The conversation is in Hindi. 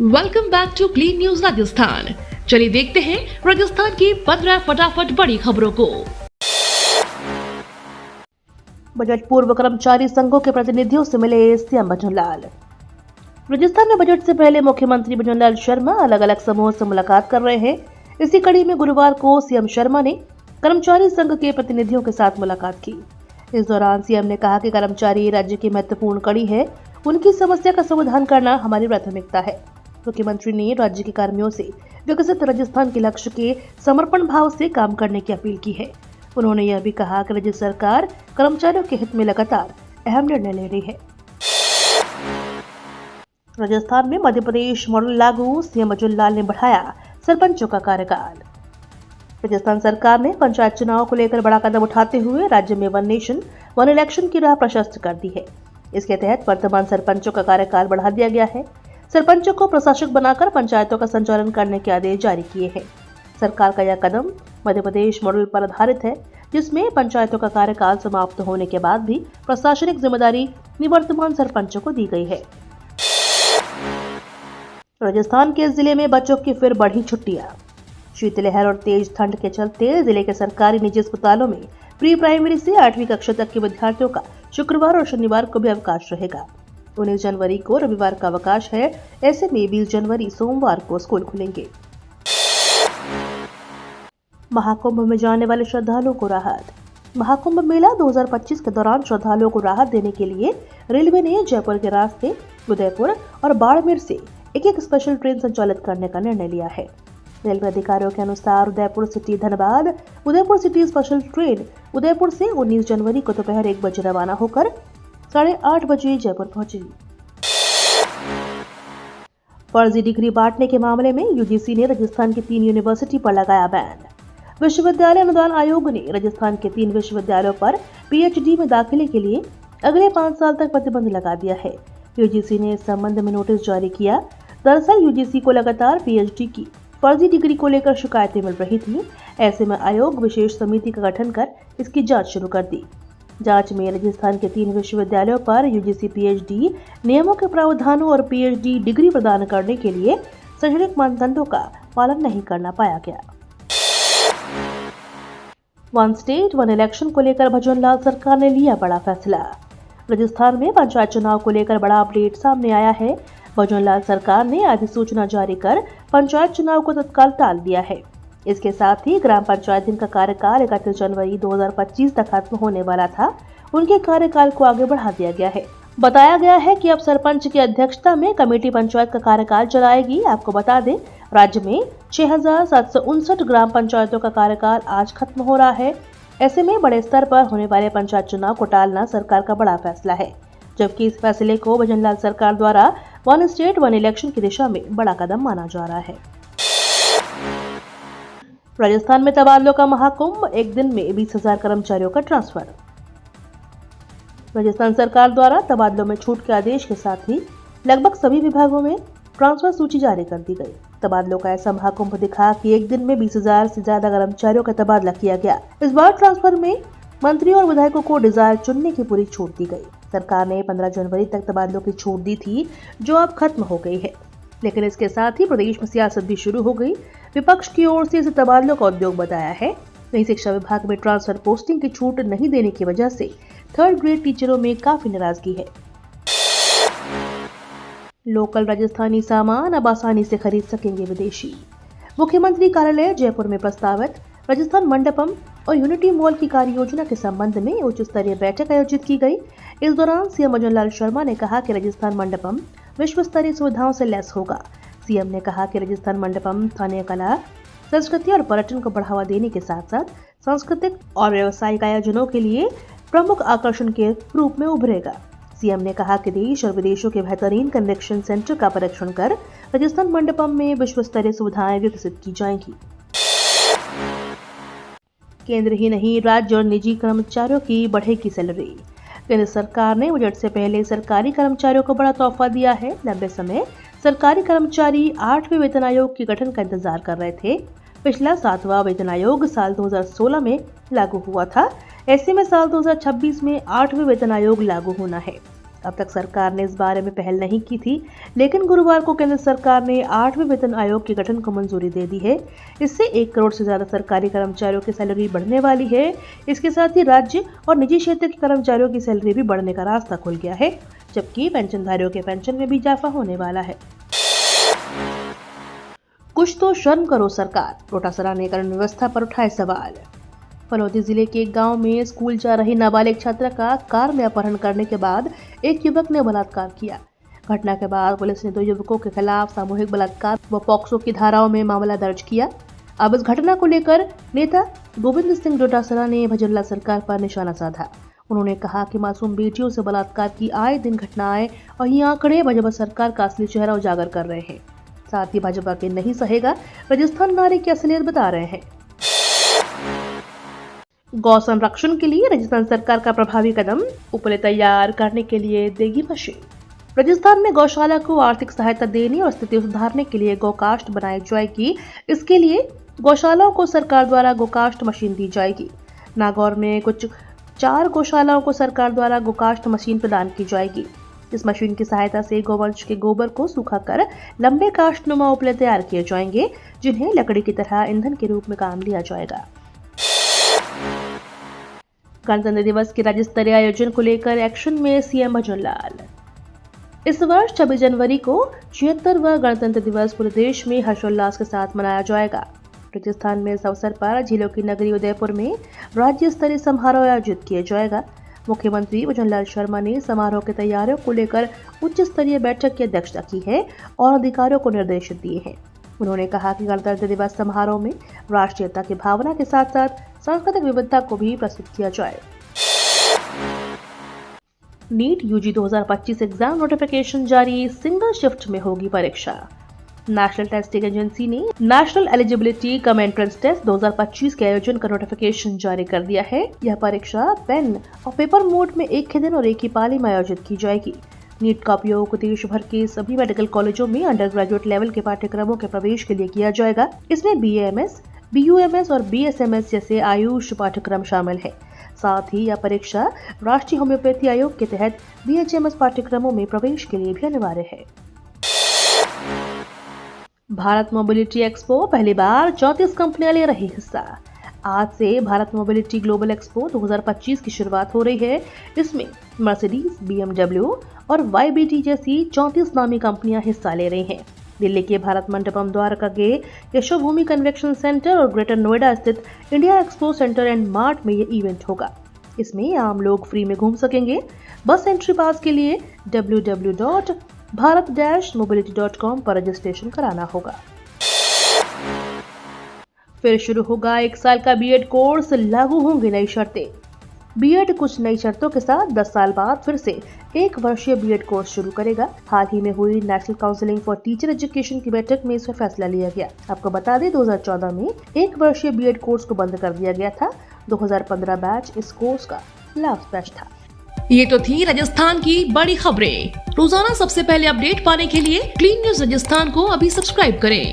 Welcome back to Clean News Rajasthan. चलिए देखते हैं राजस्थान की 15 फटाफट बड़ी खबरों को। बजट पूर्व कर्मचारी संघों के प्रतिनिधियों से मिले सीएम भजनलाल। राजस्थान में बजट से पहले मुख्यमंत्री भजनलाल शर्मा अलग अलग समूहों से मुलाकात कर रहे हैं। इसी कड़ी में गुरुवार को सीएम शर्मा ने कर्मचारी संघ के प्रतिनिधियों के साथ मुलाकात की। इस दौरान सीएम ने कहा कि कर्मचारी राज्य की महत्वपूर्ण कड़ी है, उनकी समस्या का समाधान करना हमारी प्राथमिकता है। मुख्यमंत्री ने राज्य के कर्मियों से विकसित राजस्थान के लक्ष्य के समर्पण भाव से काम करने की अपील की है। उन्होंने यह भी कहा कि राज्य सरकार कर्मचारियों के हित में लगातार अहम निर्णय ले रही है। राजस्थान में मध्य प्रदेश मॉडल लागू, सीएम भजनलाल ने बढ़ाया सरपंचों का कार्यकाल। राजस्थान सरकार ने पंचायत चुनाव को लेकर बड़ा कदम उठाते हुए राज्य में वन नेशन वन इलेक्शन की राह प्रशस्त कर दी है। इसके तहत वर्तमान सरपंचों का कार्यकाल बढ़ा दिया गया है। सरपंचों को प्रशासक बनाकर पंचायतों का संचालन करने के आदेश जारी किए हैं। सरकार का यह कदम मध्य प्रदेश मॉडल पर आधारित है, जिसमें पंचायतों का कार्यकाल समाप्त होने के बाद भी प्रशासनिक जिम्मेदारी निवर्तमान सरपंचों को दी गई है। राजस्थान के जिले में बच्चों की फिर बढ़ी छुट्टियां। शीतलहर और तेज ठंड के चलते जिले के सरकारी निजी अस्पतालों में प्री प्राइमरी से 8वीं कक्षा तक के विद्यार्थियों का शुक्रवार और शनिवार को भी अवकाश रहेगा। 19 जनवरी को रविवार का अवकाश है। ऐसे में 20 जनवरी सोमवार को स्कूल खुलेंगे। महाकुंभ में जाने वाले श्रद्धालुओं को राहत। महाकुंभ मेला 2025 के दौरान श्रद्धालुओं को राहत देने के लिए रेलवे ने जयपुर के रास्ते उदयपुर और बाड़मेर से एक स्पेशल ट्रेन संचालित करने का निर्णय लिया है। रेलवे अधिकारियों के अनुसार Udaipur city Dhanbad Udaipur city special train Udaipur से 19 जनवरी को दोपहर 1 बजे रवाना होकर 8:30 बजे जयपुर पहुंचेगी। फर्जी डिग्री बांटने के मामले में यूजीसी ने राजस्थान की 3 यूनिवर्सिटी पर लगाया बैन। विश्वविद्यालय अनुदान आयोग ने राजस्थान के 3 विश्वविद्यालयों पर पीएचडी में दाखिले के लिए अगले 5 साल तक प्रतिबंध लगा दिया है। यूजीसी ने इस संबंध में नोटिस जारी किया। दरअसल यूजीसी को लगातार पीएचडी की फर्जी डिग्री को लेकर शिकायतें मिल रही थी। ऐसे में आयोग विशेष समिति का गठन कर इसकी जांच शुरू कर दी। जांच में राजस्थान के 3 विश्वविद्यालयों पर यूजीसी पीएचडी नियमों के प्रावधानों और पीएचडी डिग्री प्रदान करने के लिए शैक्षणिक मानदंडों का पालन नहीं करना पाया गया। वन स्टेट वन इलेक्शन को लेकर भजनलाल सरकार ने लिया बड़ा फैसला। राजस्थान में पंचायत चुनाव को लेकर बड़ा अपडेट सामने आया है। भजनलाल सरकार ने अधिसूचना जारी कर पंचायत चुनाव को तत्काल टाल दिया है। इसके साथ ही ग्राम पंचायत का कार्यकाल 31 जनवरी 2025 तक खत्म होने वाला था, उनके कार्यकाल को आगे बढ़ा दिया गया है। बताया गया है कि अब सरपंच की अध्यक्षता में कमेटी पंचायत का कार्यकाल चलाएगी। आपको बता दें, राज्य में 6759 ग्राम पंचायतों का कार्यकाल आज खत्म हो रहा है। ऐसे में बड़े स्तर पर होने वाले पंचायत चुनाव को टालना सरकार का बड़ा फैसला है, जबकि इस फैसले को भजनलाल सरकार द्वारा वन स्टेट वन इलेक्शन की दिशा में बड़ा कदम माना जा रहा है। राजस्थान में तबादलों का महाकुंभ, एक दिन में 20,000 कर्मचारियों का ट्रांसफर। राजस्थान सरकार द्वारा तबादलों में छूट के आदेश के साथ ही लगभग सभी विभागों में ट्रांसफर सूची जारी कर दी गई। तबादलों का ऐसा महाकुंभ दिखा कि एक दिन में 20,000 से ज्यादा कर्मचारियों का तबादला किया गया। इस बार ट्रांसफर में मंत्रियों और विधायकों को डिजायर चुनने की पूरी छूट दी गई। सरकार ने 15 जनवरी तक तबादलों की छूट दी थी, जो अब खत्म हो गई है। लेकिन इसके साथ ही प्रदेश में सियासत भी शुरू हो गई। विपक्ष की ओर से इसे तबादलों का उद्योग बताया है। वहीं शिक्षा विभाग में ट्रांसफर पोस्टिंग की छूट नहीं देने की वजह से 3rd ग्रेड टीचरों में काफी नाराजगी है। लोकल राजस्थानी सामान अब आसानी से खरीद सकेंगे विदेशी। मुख्यमंत्री कार्यालय जयपुर में प्रस्तावित राजस्थान मंडपम और यूनिटी मॉल की कार्य योजना के संबंध में उच्च स्तरीय बैठक आयोजित की गई। इस दौरान सीएम भजनलाल शर्मा ने कहा कि राजस्थान मंडपम विश्व स्तरीय सुविधाओं से लैस होगा। सीएम ने कहा कि राजस्थान मंडपम स्थानीय कला, संस्कृति और पर्यटन को बढ़ावा देने के साथ साथ सांस्कृतिक और व्यावसायिक आयोजनों के लिए प्रमुख आकर्षण के रूप में उभरेगा। सीएम ने कहा कि देश और विदेशों के बेहतरीन कन्वेंशन सेंटर का परीक्षण कर राजस्थान मंडपम में विश्व स्तरीय सुविधाएं विकसित की जाएंगी। केंद्र ही नहीं, राज्य और निजी कर्मचारियों की बढ़ेगी सैलरी। केंद्र सरकार ने बजट से पहले सरकारी कर्मचारियों को बड़ा तोहफा दिया है। लंबे समय सरकारी कर्मचारी 8वें वेतन आयोग के गठन का इंतजार कर रहे थे। पिछला 7वां वेतन आयोग साल 2016 में लागू हुआ था। ऐसे में साल 2026 में 8वें वेतन आयोग लागू होना है। अब तक सरकार ने इस बारे में पहल नहीं की थी, लेकिन गुरुवार को केंद्र सरकार ने 8वें वेतन आयोग के गठन को मंजूरी दे दी है। इससे 1 करोड़ से ज्यादा सरकारी कर्मचारियों की सैलरी बढ़ने वाली है। इसके साथ ही राज्य और निजी क्षेत्र के कर्मचारियों की सैलरी भी बढ़ने का रास्ता खुल गया है, जबकि पेंशनधारियों के पेंशन में भी इजाफा होने वाला है। कुछ तो शर्म करो सरकार, डोटासरा ने कानून व्यवस्था पर उठाए सवाल। फलौदी जिले के एक गांव में स्कूल जा रही नाबालिग छात्रा का कार में अपहरण करने के बाद एक युवक ने बलात्कार किया। घटना के बाद पुलिस ने 2 युवकों के खिलाफ सामूहिक बलात्कार व पॉक्सो की धाराओं में मामला दर्ज किया। अब इस घटना को लेकर नेता गोविंद सिंह डोटासरा ने भजनलाल सरकार पर निशाना साधा। उन्होंने कहा कि मासूम बेटियों से बलात्कार की आए दिन घटनाएं और ये आंकड़े भाजपा सरकार का असली चेहरा उजागर कर रहे हैं। साथ ही भाजपा के नहीं सहेगा राजस्थान नारी की असलियत बता रहे हैं। गौ संरक्षण के लिए राजस्थान सरकार का प्रभावी कदम, उपले तैयार करने के लिए देगी मशीन। राजस्थान में गौशाला को आर्थिक सहायता देने और स्थिति सुधारने के लिए गोकास्ट बनाई जाएगी। इसके लिए गौशालाओं को सरकार द्वारा गोकास्ट मशीन दी जाएगी। नागौर में कुछ 4 गौशालाओं को सरकार द्वारा गोकास्ट मशीन प्रदान की जाएगी। इस मशीन की सहायता से गौवंश के गोबर को सुखाकर लंबे काष्ठनुमा उपले तैयार किए जाएंगे, जिन्हें लकड़ी की तरह ईंधन के रूप में काम लिया जाएगा। गणतंत्र दिवस के राज्य स्तरीय आयोजन को लेकर एक्शन में सीएम भजनलाल। इस वर्ष 26 जनवरी को 76वां गणतंत्र दिवस पूरे देश में हर्षोल्लास के साथ मनाया जाएगा। राजस्थान में इस अवसर पर झीलों की नगरी उदयपुर में राज्य स्तरीय समारोह आयोजित किया जाएगा। मुख्यमंत्री भजनलाल शर्मा ने समारोह की तैयारियों को लेकर उच्च स्तरीय बैठक की अध्यक्षता की है और अधिकारियों को निर्देश दिए हैं। उन्होंने कहा कि गणतंत्र दिवस समारोह में राष्ट्रीयता की भावना के साथ साथ सांस्कृतिक विविधता को भी प्रस्तुत किया जाए। नीट यूजी 2025 एग्जाम नोटिफिकेशन जारी, सिंगल शिफ्ट में होगी परीक्षा। नेशनल टेस्टिंग एजेंसी ने National Eligibility cum Entrance Test 2025 के आयोजन का नोटिफिकेशन जारी कर दिया है। यह परीक्षा पेन और पेपर मोड में एक ही दिन और एक ही पाली में आयोजित की जाएगी। नीट का उपयोग देश भर के सभी मेडिकल कॉलेजों में अंडर ग्रेजुएट लेवल के पाठ्यक्रमों के प्रवेश के लिए किया जाएगा। इसमें BAMS, BUMS और BSMS जैसे आयुष पाठ्यक्रम शामिल है। साथ ही यह परीक्षा राष्ट्रीय होम्योपैथी आयोग के तहत BHMS पाठ्यक्रमों में प्रवेश के लिए भी अनिवार्य है। भारत मोबिलिटी एक्सपो पहली बार 34 कंपनियां ले रही हिस्सा। आज से भारत मोबिलिटी ग्लोबल एक्सपो 2025 की शुरुआत हो रही है। इसमें मर्सिडीज, BMW और YBT जैसी 34 नामी कंपनियां हिस्सा ले रही हैं। दिल्ली के भारत मंडपम द्वारका के यशोभूमि कन्वेंशन सेंटर और ग्रेटर नोएडा स्थित India expo centre and mart में ये इवेंट होगा। इसमें आम लोग फ्री में घूम सकेंगे। बस एंट्री पास के लिए www.bharat-mobility.com पर रजिस्ट्रेशन कराना होगा। फिर शुरू होगा 1 साल का बीएड कोर्स, लागू होंगी नई शर्तें। बीएड कुछ नई शर्तों के साथ 10 साल बाद फिर से 1 वर्षीय बीएड कोर्स शुरू करेगा। हाल ही में हुई national counselling for teacher education की बैठक में इसका फैसला लिया गया। आपको बता दें 2014 में 1 वर्षीय बीएड कोर्स को बंद कर दिया गया था। 2015 बैच इस कोर्स का लास्ट बैच था। ये तो थी राजस्थान की बड़ी खबरें। रोजाना सबसे पहले अपडेट पाने के लिए क्लीन न्यूज राजस्थान को अभी सब्सक्राइब करें।